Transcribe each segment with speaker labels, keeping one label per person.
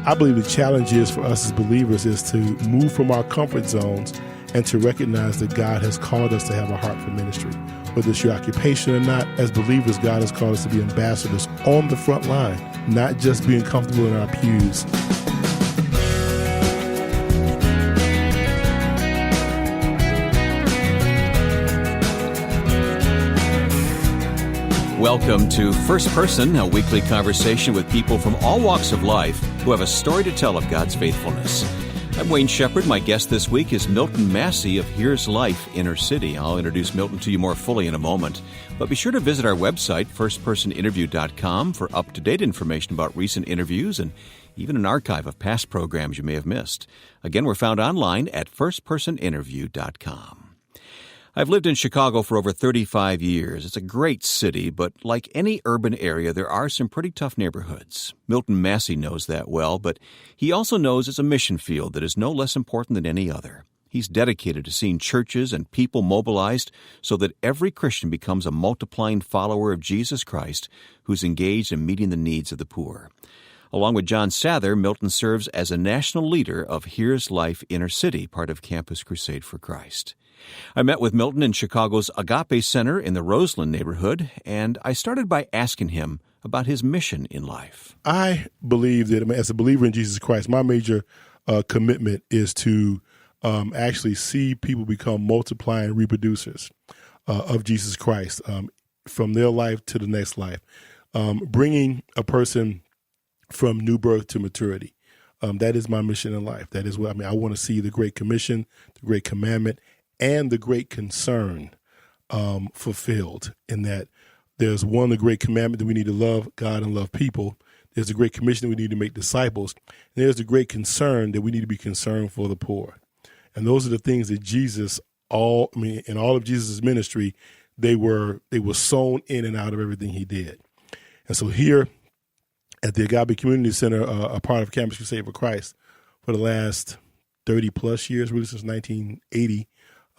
Speaker 1: I believe the challenge is for us as believers is to move from our comfort zones and to recognize that God has called us to have a heart for ministry. Whether it's your occupation or not, as believers, God has called us to be ambassadors on the front line, not just being comfortable in our pews.
Speaker 2: Welcome to First Person, a weekly conversation with people from all walks of life who have a story to tell of God's faithfulness. I'm Wayne Shepherd. My guest this week is Milton Massie of Here's Life Inner City. I'll introduce Milton to you more fully in a moment. But be sure to visit our website, firstpersoninterview.com, for up-to-date information about recent interviews and even an archive of past programs you may have missed. Again, we're found online at firstpersoninterview.com. I've lived in Chicago for over 35 years. It's a great city, but like any urban area, there are some pretty tough neighborhoods. Milton Massie knows that well, but he also knows it's a mission field that is no less important than any other. He's dedicated to seeing churches and people mobilized so that every Christian becomes a multiplying follower of Jesus Christ who's engaged in meeting the needs of the poor. Along with John Sather, Milton serves as a national leader of Here's Life Inner City, part of Campus Crusade for Christ. I met with Milton in Chicago's Agape Center in the Roseland neighborhood, and I started by asking him about his mission in life.
Speaker 1: I believe that as a believer in Jesus Christ, my major commitment is to actually see people become multiplying reproducers of Jesus Christ from their life to the next life, bringing a person from new birth to maturity. That is my mission in life. That is what I want to see the Great Commission, the Great Commandment, and the Great Concern fulfilled, in that there's one, the Great Commandment that we need to love God and love people. There's the Great Commission that we need to make disciples. And there's the Great Concern that we need to be concerned for the poor. And those are the things that Jesus, in all of Jesus' ministry, they were sown in and out of everything he did. And so here at the Agape Community Center, a part of Campus Crusade for Christ, for the last 30 plus years, really since 1980,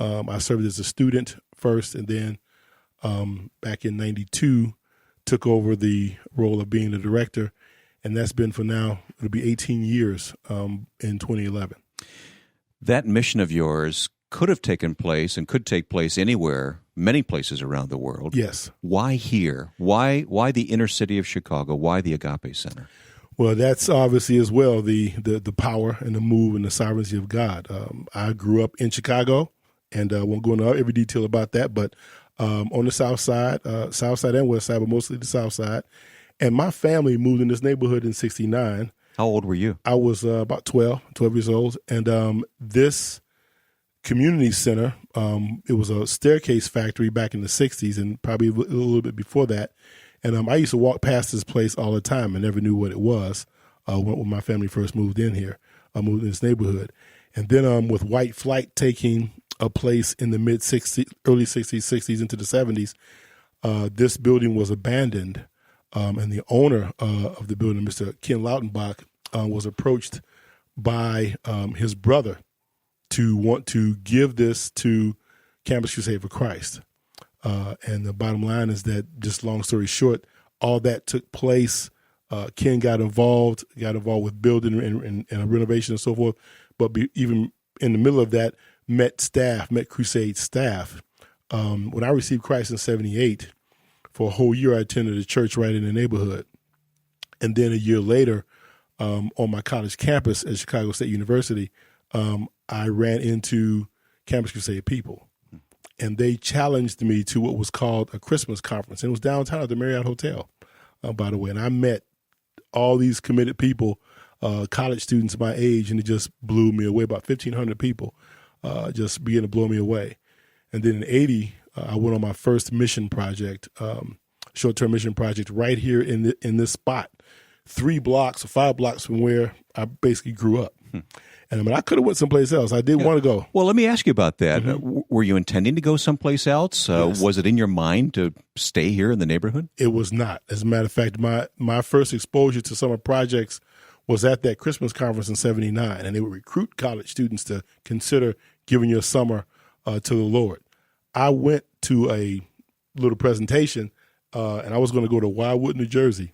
Speaker 1: I served as a student first, and then back in 92, took over the role of being the director, and that's been for now, it'll be 18 years in 2011.
Speaker 2: That mission of yours could have taken place and could take place anywhere, many places around the world.
Speaker 1: Yes.
Speaker 2: Why here? Why the inner city of Chicago? Why the Agape Center?
Speaker 1: Well, that's obviously as well the power and the move and the sovereignty of God. I grew up in Chicago, and I won't go into every detail about that, but on the south side and west side, but mostly the south side. And my family moved in this neighborhood in 1969.
Speaker 2: How old were you?
Speaker 1: I was about 12 years old. And this community center, it was a staircase factory back in the 60s and probably a little bit before that. And I used to walk past this place all the time and never knew what it was when my family first moved in here, moved in this neighborhood. And then with white flight taking a place in the mid-60s, early 60s into the 70s, this building was abandoned. And the owner of the building, Mr. Ken Lautenbach, was approached by his brother to want to give this to Campus Crusade for Christ. And the bottom line is that, just long story short, all that took place. Ken got involved with building and renovation and so forth. But even in the middle of that, met Crusade staff. When I received Christ in 1978, for a whole year I attended a church right in the neighborhood. And then a year later, on my college campus at Chicago State University, I ran into Campus Crusade people. And they challenged me to what was called a Christmas conference. And it was downtown at the Marriott Hotel, by the way. And I met all these committed people, college students my age, and it just blew me away. About 1,500 people just began to blow me away. And then in 1980, I went on my first mission project, short-term mission project, right here in this spot, 3 blocks or 5 blocks from where I basically grew up. And I could have went someplace else. I did want to go.
Speaker 2: Well, let me ask you about that.
Speaker 1: Mm-hmm.
Speaker 2: Were you intending to go someplace else?
Speaker 1: Yes.
Speaker 2: Was it in your mind to stay here in the neighborhood?
Speaker 1: It was not. As a matter of fact, my first exposure to summer projects was at that Christmas conference in 1979, and they would recruit college students to consider giving your summer to the Lord. I went to a little presentation, and I was going to go to Wildwood, New Jersey,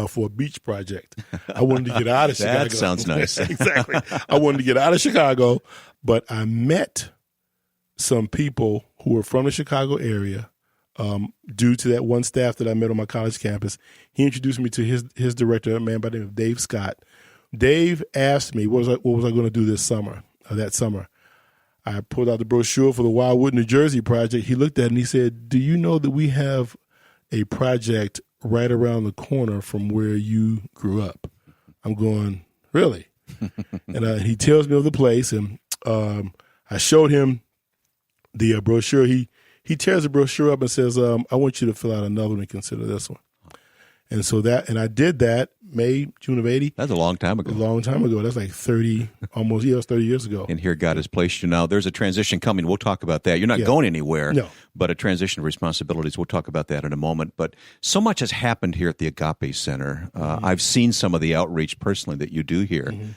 Speaker 1: for a beach project. I wanted to get out of Chicago.
Speaker 2: That sounds nice.
Speaker 1: Exactly. I wanted to get out of Chicago, but I met some people who were from the Chicago area due to that one staff that I met on my college campus. He introduced me to his director, a man by the name of Dave Scott. Dave asked me what was I going to do this summer, that summer. I pulled out the brochure for the Wildwood, New Jersey project. He looked at it and he said, "Do you know that we have a project right around the corner from where you grew up?" I'm going, "Really?" And he tells me of the place, and I showed him the brochure. He tears the brochure up and says, "I want you to fill out another one and consider this one." And so I did that June of 80.
Speaker 2: That's a long time ago.
Speaker 1: A long time ago. That's like 30 years ago.
Speaker 2: And here God has placed you now. There's a transition coming. We'll talk about that. You're not going anywhere, but a transition of responsibilities. We'll talk about that in a moment. But so much has happened here at the Agape Center. I've seen some of the outreach personally that you do here. Mm-hmm.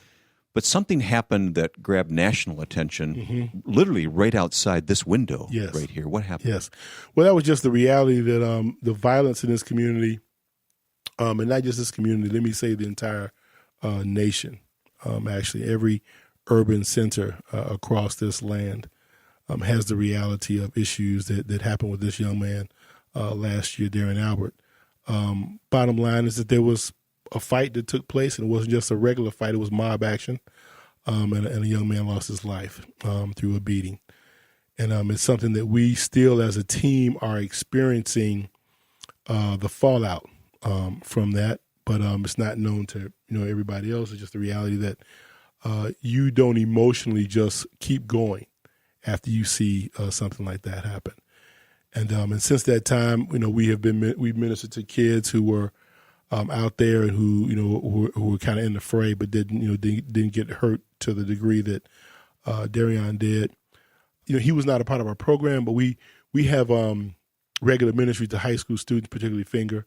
Speaker 2: But something happened that grabbed national attention literally right outside this window right here. What happened?
Speaker 1: Yes. Well, that was just the reality that the violence in this community, and not just this community, let me say the entire nation, actually every urban center across this land has the reality of issues that happened with this young man last year, Darren Albert. Bottom line is that there was a fight that took place, and it wasn't just a regular fight. It was mob action, and a young man lost his life through a beating. And it's something that we still as a team are experiencing the fallout from that, but it's not known to everybody else. It's just the reality that you don't emotionally just keep going after you see something like that happen. And since that time, we've ministered to kids who were out there and who were kind of in the fray, but didn't get hurt to the degree that Darion did. He was not a part of our program, but we have regular ministry to high school students, particularly Finger.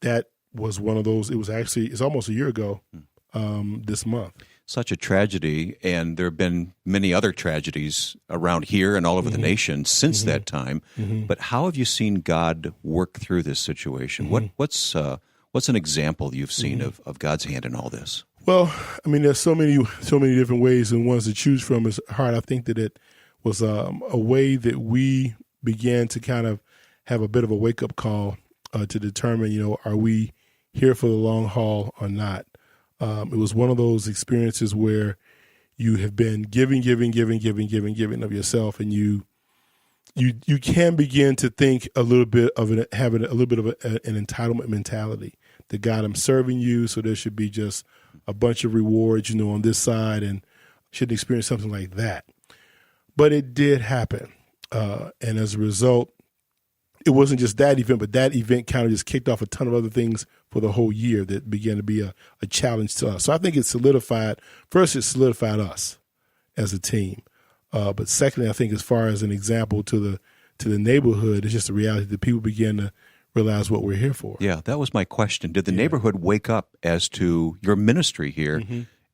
Speaker 1: That was one of those. It's almost a year ago this month.
Speaker 2: Such a tragedy, and there have been many other tragedies around here and all over the nation since that time. But how have you seen God work through this situation? What's an example you've seen of God's hand in all this? Well,
Speaker 1: there's so many different ways and ones to choose from. Is hard. I think that it was a way that we began to kind of have a bit of a wake-up call to determine, are we here for the long haul or not? It was one of those experiences where you have been giving of yourself, and you can begin to think a little bit of having a little bit of an entitlement mentality. That God, I'm serving you, so there should be just a bunch of rewards, on this side, and shouldn't experience something like that. But it did happen, and as a result, it wasn't just that event, but that event kind of just kicked off a ton of other things for the whole year that began to be a challenge to us. So I think it solidified us as a team. But secondly, I think as far as an example to the neighborhood, it's just a reality that people begin to realize what we're here for.
Speaker 2: Yeah, that was my question. Did the neighborhood wake up as to your ministry here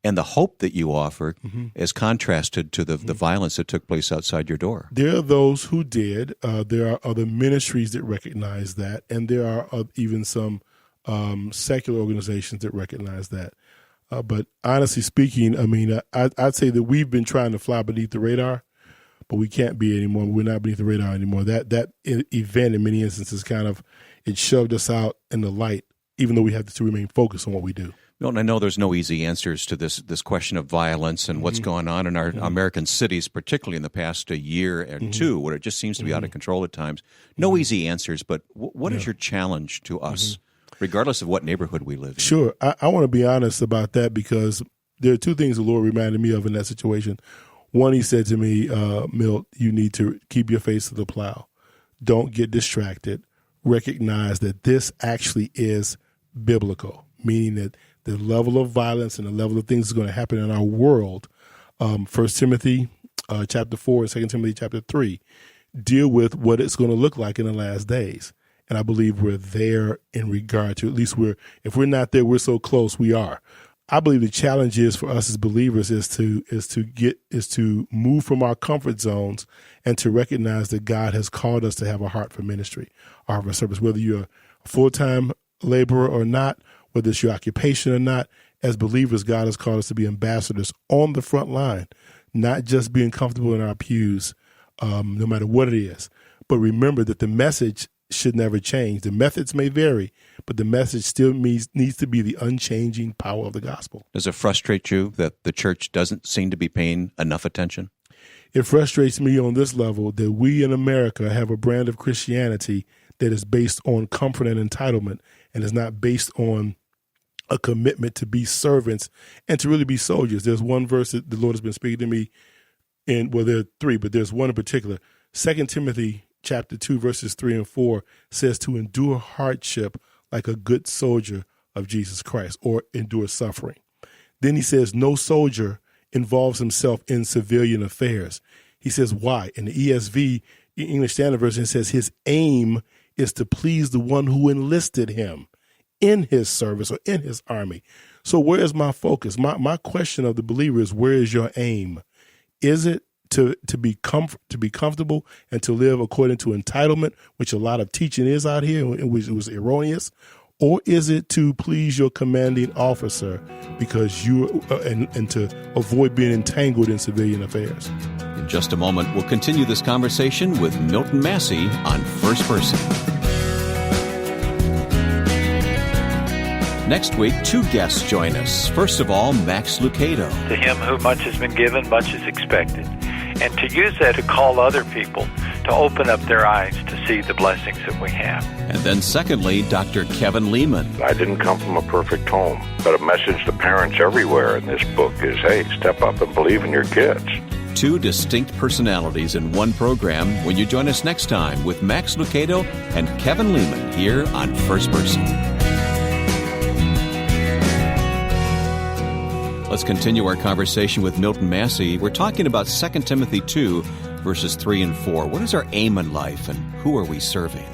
Speaker 2: and the hope that you offer as contrasted to the violence that took place outside your door?
Speaker 1: There are those who did. There are other ministries that recognize that, and there are even some secular organizations that recognize that. But honestly speaking, I'd say that we've been trying to fly beneath the radar, but we can't be anymore. We're not beneath the radar anymore. That event, in many instances, it shoved us out in the light, even though we have to remain focused on what we do.
Speaker 2: Milton, I know there's no easy answers to this question of violence and what's going on in our American cities, particularly in the past year or two, where it just seems to be out of control at times. No easy answers, but what is your challenge to us, regardless of what neighborhood we live in?
Speaker 1: Sure. I want to be honest about that, because there are two things the Lord reminded me of in that situation. One, he said to me, Milt, you need to keep your face to the plow. Don't get distracted. Recognize that this actually is biblical, meaning that the level of violence and the level of things that's going to happen in our world, 1 Timothy chapter 4 and 2 Timothy chapter 3, deal with what it's going to look like in the last days. And I believe we're there in regard to, at least if we're not there, we're so close, we are. I believe the challenge is for us as believers is to move from our comfort zones and to recognize that God has called us to have a heart for ministry, a heart for service, whether you're a full-time laborer or not, whether it's your occupation or not. As believers, God has called us to be ambassadors on the front line, not just being comfortable in our pews, no matter what it is. But remember that the message should never change. The methods may vary, but the message still needs to be the unchanging power of the gospel.
Speaker 2: Does it frustrate you that the church doesn't seem to be paying enough attention?
Speaker 1: It frustrates me on this level that we in America have a brand of Christianity that is based on comfort and entitlement and is not based on a commitment to be servants and to really be soldiers. There's one verse that the Lord has been speaking to me in, well, there are three, but there's one in particular. 2 Timothy chapter 2, verses 3 and 4 says to endure hardship like a good soldier of Jesus Christ, or endure suffering. Then he says no soldier involves himself in civilian affairs. He says why? In the ESV, English Standard Version, it says his aim is to please the one who enlisted him in his service or in his army. So where is my focus? My question of the believer is, where is your aim? Is it to be comfortable and to live according to entitlement, which a lot of teaching is out here, which was erroneous? Or is it to please your commanding officer because and to avoid being entangled in civilian affairs?
Speaker 2: In just a moment, we'll continue this conversation with Milton Massie on First Person. Next week, two guests join us. First of all, Max Lucado.
Speaker 3: To him who much has been given, much is expected. And to use that to call other people to open up their eyes to see the blessings that we have.
Speaker 2: And then secondly, Dr. Kevin Lehman.
Speaker 4: I didn't come from a perfect home, but a message to parents everywhere in this book is, hey, step up and believe in your kids.
Speaker 2: Two distinct personalities in one program when you join us next time with Max Lucado and Kevin Lehman here on First Person. Let's continue our conversation with Milton Massie. We're talking about 2 Timothy 2, verses 3 and 4. What is our aim in life, and who are we serving?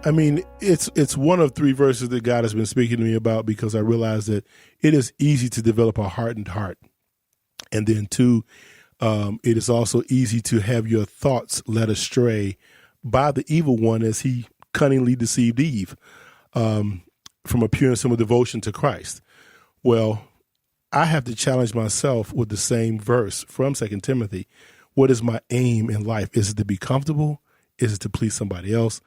Speaker 1: I mean, it's one of three verses that God has been speaking to me about, because I realize that it is easy to develop a hardened heart. And then two, it is also easy to have your thoughts led astray by the evil one as he cunningly deceived Eve from appearing some devotion to Christ. Well, I have to challenge myself with the same verse from 2 Timothy. What is my aim in life? Is it to be comfortable? Is it to please somebody else?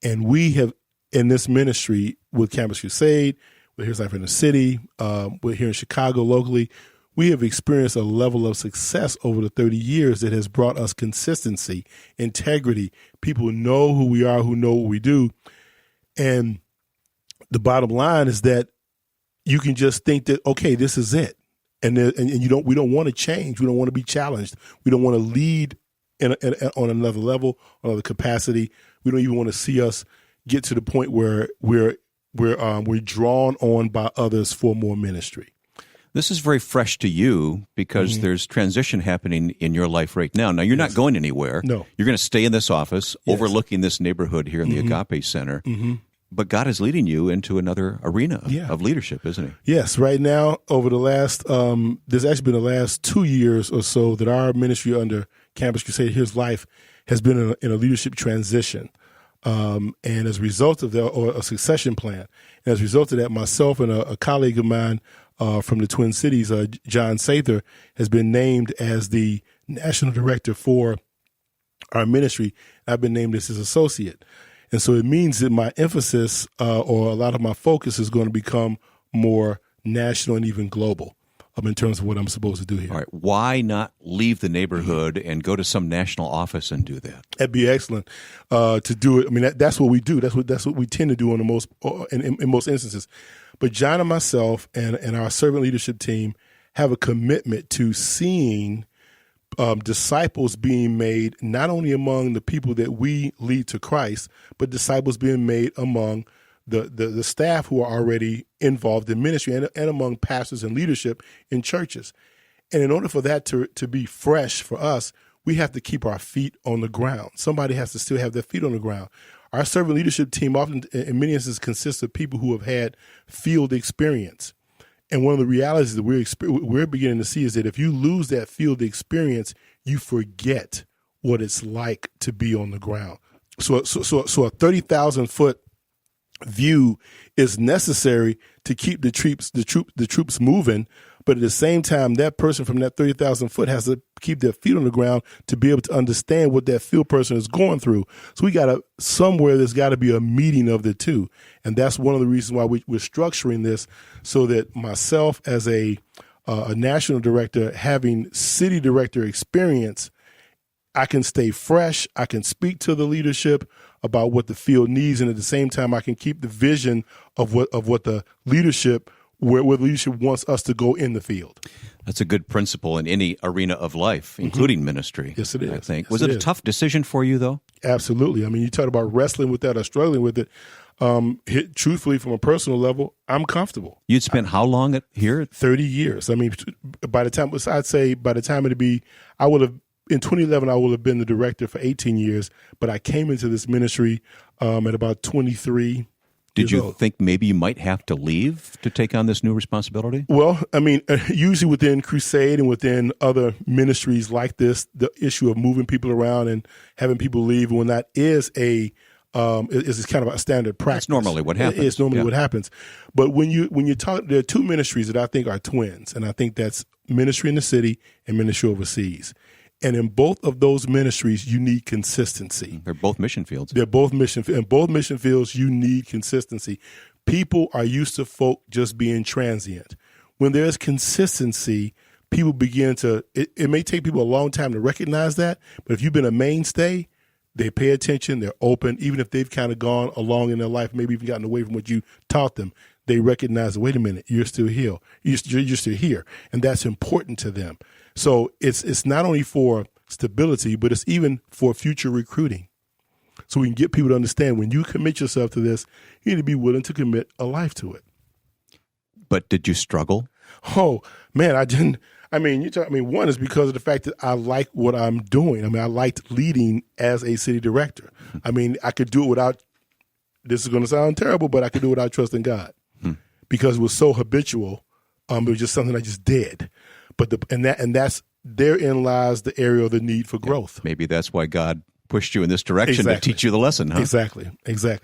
Speaker 1: And we have, in this ministry with Campus Crusade, with Here's Life in the City, we're here in Chicago locally, we have experienced a level of success over the 30 years that has brought us consistency, integrity. People know who we are, who know what we do. And the bottom line is that you can just think that, okay, this is it. And we don't want to change. We don't want to be challenged. We don't want to lead on another level, on another capacity. We don't even want to see us get to the point where we're drawn on by others for more ministry.
Speaker 2: This is very fresh to you because there's transition happening in your life right now. Now, you're not going anywhere.
Speaker 1: No.
Speaker 2: You're going to stay in this office overlooking this neighborhood here in the Agape Center. But God is leading you into another arena of leadership, isn't he?
Speaker 1: Yes. Right now, over the last, there's actually been the last 2 years or so that our ministry under Campus Crusade, Here's Life, has been in a leadership transition. And as a result of that, or a succession plan, and as a result of that, myself and a colleague of mine from the Twin Cities, John Sather, has been named as the national director for our ministry. I've been named as his associate. And so it means that my emphasis or a lot of my focus is going to become more national and even global in terms of what I'm supposed to do here.
Speaker 2: All right. Why not leave the neighborhood and go to some national office and do that?
Speaker 1: That'd be excellent to do it. I mean, that's what we do. That's what we tend to do in most instances. But John and myself and our servant leadership team have a commitment to seeing disciples being made not only among the people that we lead to Christ, but disciples being made among the staff who are already involved in ministry and among pastors and leadership in churches. And in order for that to be fresh for us, we have to keep our feet on the ground. Somebody has to still have their feet on the ground. Our servant leadership team often, in many instances, consists of people who have had field experience. And one of the realities that we're beginning to see is that if you lose that field experience, you forget what it's like to be on the ground. So a 30,000-foot view is necessary to keep the troops moving. But at the same time, that person from that 30,000 foot has to keep their feet on the ground to be able to understand what that field person is going through. So there's got to be a meeting of the two. And that's one of the reasons why we're structuring this, so that myself as a national director, having city director experience, I can stay fresh. I can speak to the leadership about what the field needs. And at the same time, I can keep the vision of what the leadership where leadership wants us to go in the field.
Speaker 2: That's a good principle in any arena of life, including ministry.
Speaker 1: Yes, it is.
Speaker 2: I think.
Speaker 1: Yes,
Speaker 2: Was it a tough decision for you, though?
Speaker 1: Absolutely. I mean, you talk about wrestling with that or struggling with it. Truthfully, from a personal level, I'm comfortable.
Speaker 2: You'd spent how long here?
Speaker 1: 30 years. I mean, by the time it'd be, in 2011, I would have been the director for 18 years, but I came into this ministry at about 23.
Speaker 2: Did you think maybe you might have to leave to take on this new responsibility?
Speaker 1: Well, I mean, usually within Crusade and within other ministries like this, the issue of moving people around and having people leave, when that is is kind of a standard practice.
Speaker 2: That's normally what happens.
Speaker 1: It's normally what happens. But when you talk, there are two ministries that I think are twins, and I think that's ministry in the city and ministry overseas. And in both of those ministries, you need consistency.
Speaker 2: They're both mission fields.
Speaker 1: In both mission fields, you need consistency. People are used to folk just being transient. When there's consistency, people begin to, it may take people a long time to recognize that, but if you've been a mainstay, they pay attention, they're open, even if they've kind of gone along in their life, maybe even gotten away from what you taught them. They recognize, wait a minute, you're still here. You're still here. And that's important to them. So it's not only for stability, but it's even for future recruiting. So we can get people to understand, when you commit yourself to this, you need to be willing to commit a life to it.
Speaker 2: But did you struggle?
Speaker 1: Oh, man, I didn't. One is because of the fact that I like what I'm doing. I mean, I liked leading as a city director. I mean, I could do it without, this is going to sound terrible, but I could do it without trusting God because it was so habitual. It was just something I just did. But that's therein lies the area of the need for growth.
Speaker 2: Maybe that's why God pushed you in this direction to teach you the lesson, huh?
Speaker 1: Exactly.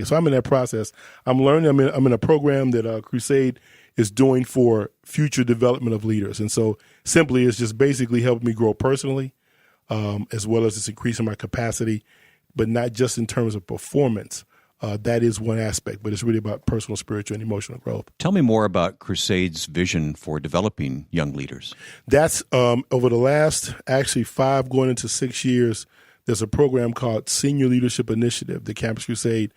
Speaker 1: So I'm in that process. I'm learning. I'm in a program that Crusade is doing for future development of leaders. And so simply it's just basically helping me grow personally, as well as it's increasing my capacity, but not just in terms of performance. That is one aspect, but it's really about personal, spiritual, and emotional growth.
Speaker 2: Tell me more about Crusade's vision for developing young leaders.
Speaker 1: That's over the last actually 5 going into 6 years, there's a program called Senior Leadership Initiative that Campus Crusade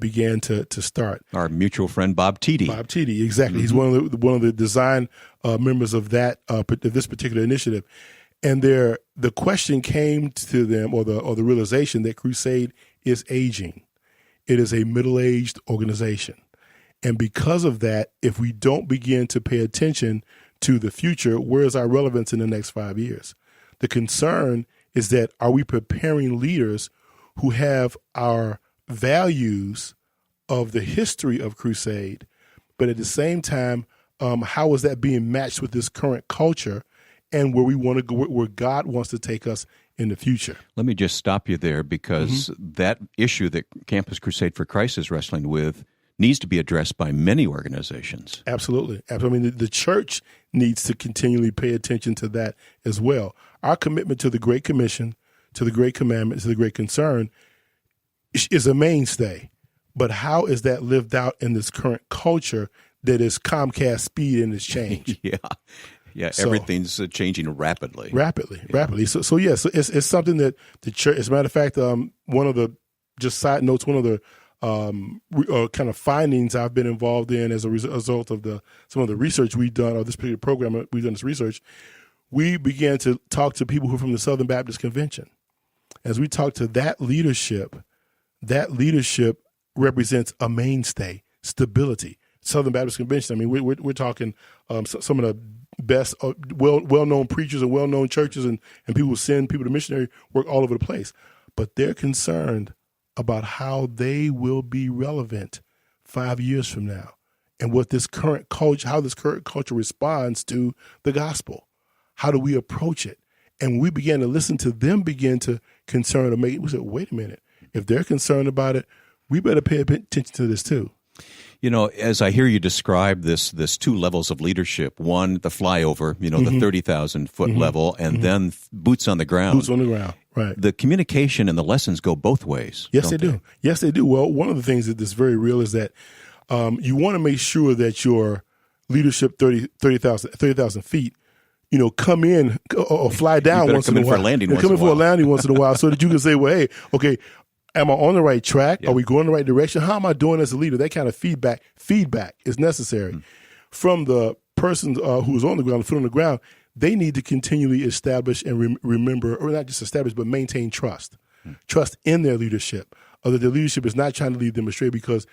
Speaker 1: began to start.
Speaker 2: Our mutual friend Bob Teedy.
Speaker 1: Bob Teedy, exactly. He's one of the design members of this particular initiative. And the question came to them, or the realization that Crusade is aging. It is a middle-aged organization. And because of that, if we don't begin to pay attention to the future, where is our relevance in the next 5 years? The concern is that, are we preparing leaders who have our values of the history of Crusade, but at the same time, how is that being matched with this current culture and where we want to go, where God wants to take us in the future? Let
Speaker 2: me just stop you there, because that issue that Campus Crusade for Christ is wrestling with needs to be addressed by many organizations.
Speaker 1: Absolutely. I mean, the church needs to continually pay attention to that as well. Our commitment to the Great Commission, to the Great Commandment, to the Great Concern is a mainstay. But how is that lived out in this current culture that is Comcast speed and is change?
Speaker 2: Yeah, everything's changing rapidly.
Speaker 1: So yes, it's something that the church, as a matter of fact, one of the, just side notes, one of the kind of findings I've been involved in as a result of some of the research we've done, or this particular program we've done this research, we began to talk to people who are from the Southern Baptist Convention. As we talk to that leadership represents a mainstay, stability. Southern Baptist Convention, I mean, we're talking some of the best, well-known preachers and well-known churches, and people who send people to missionary work all over the place. But they're concerned about how they will be relevant 5 years from now, and what this current culture, how this current culture responds to the gospel. How do we approach it? And we began to listen to them begin to concern, we said, wait a minute, if they're concerned about it, we better pay attention to this too.
Speaker 2: You know, as I hear you describe this two levels of leadership, one, the flyover, the 30,000-foot level, and then boots on the ground.
Speaker 1: Boots on the ground, right.
Speaker 2: The communication and the lessons go both ways.
Speaker 1: Yes, they do. Yes, they do. Well, one of the things that's very real is that you want to make sure that your leadership 30,000 feet, come in or fly down once in a while. Come in for a landing once in a while so that you can say, well, hey, okay, am I on the right track? Yeah. Are we going the right direction? How am I doing as a leader? That kind of feedback is necessary. From the person who's on the ground, the foot on the ground. They need to continually establish and remember, or not just establish, but maintain trust. Trust in their leadership. That their leadership is not trying to lead them astray, because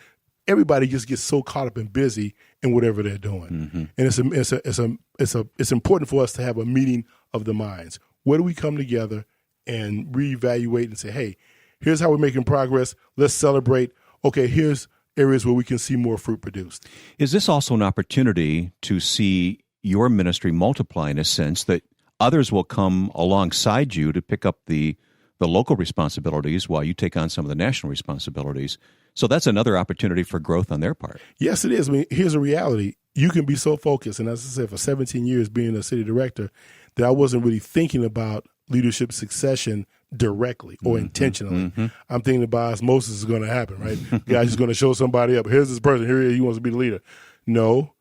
Speaker 1: everybody just gets so caught up and busy in whatever they're doing. And it's important for us to have a meeting of the minds. Where do we come together and reevaluate and say, hey, here's how we're making progress. Let's celebrate. Okay, here's areas where we can see more fruit produced.
Speaker 2: Is this also an opportunity to see your ministry multiply, in a sense that others will come alongside you to pick up the local responsibilities while you take on some of the national responsibilities? So that's another opportunity for growth on their part.
Speaker 1: Yes, it is. I mean, here's a reality. You can be so focused, and as I said, for 17 years being a city director, that I wasn't really thinking about leadership succession directly or intentionally. I'm thinking about osmosis is going to happen, right? The guy's just going to show somebody up. Here's this person. Here he wants to be the leader. No.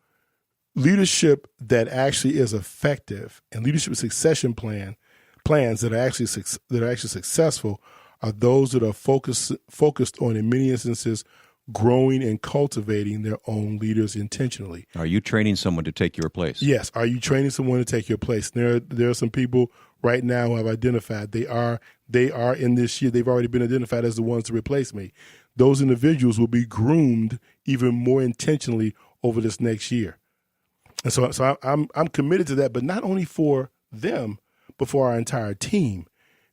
Speaker 1: Leadership that actually is effective and leadership succession plans that are actually successful are those that are focused on, in many instances, growing and cultivating their own leaders intentionally.
Speaker 2: Are you training someone to take your place?
Speaker 1: Yes. Are you training someone to take your place? There are some people right now who have identified they are in this year. They've already been identified as the ones to replace me. Those individuals will be groomed even more intentionally over this next year. And so I'm committed to that, but not only for them, but for our entire team.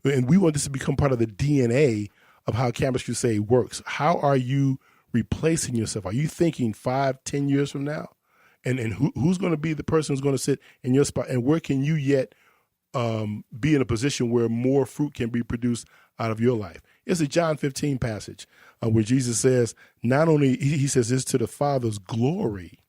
Speaker 1: And we want this to become part of the DNA of how Campus Crusade works. How are you replacing yourself? Are you thinking 5-10 years from now? And who's going to be the person who's going to sit in your spot? And where can you yet be in a position where more fruit can be produced out of your life? It's a John 15 passage where Jesus says, not only, he says, it's to the Father's glory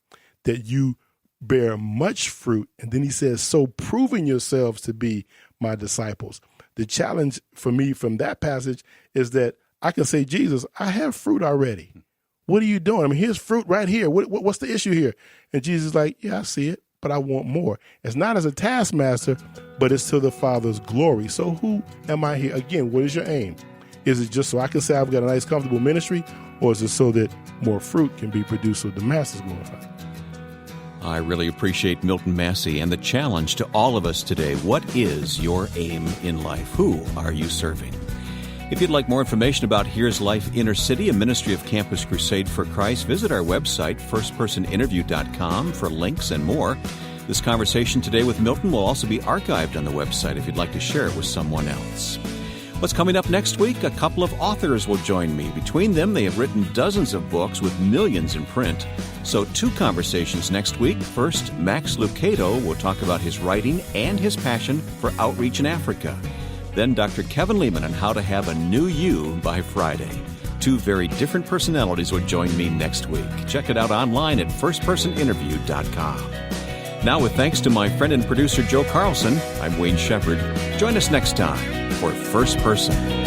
Speaker 1: that you bear much fruit. And then he says, so proving yourselves to be my disciples. The challenge for me from that passage is that I can say, Jesus, I have fruit already. What are you doing? I mean, here's fruit right here. What's the issue here? And Jesus is like, yeah, I see it, but I want more. It's not as a taskmaster, but it's to the Father's glory. So who am I here? Again, what is your aim? Is it just so I can say I've got a nice, comfortable ministry, or is it so that more fruit can be produced so the masses glorified?
Speaker 2: I really appreciate Milton Massie and the challenge to all of us today. What is your aim in life? Who are you serving? If you'd like more information about Here's Life Inner City, a ministry of Campus Crusade for Christ, visit our website, firstpersoninterview.com, for links and more. This conversation today with Milton will also be archived on the website if you'd like to share it with someone else. What's coming up next week? A couple of authors will join me. Between them, they have written dozens of books with millions in print. So 2 conversations next week. First, Max Lucado will talk about his writing and his passion for outreach in Africa. Then Dr. Kevin Lehman on how to have a new you by Friday. 2 very different personalities will join me next week. Check it out online at firstpersoninterview.com. Now, with thanks to my friend and producer Joe Carlson, I'm Wayne Shepherd. Join us next time for First Person.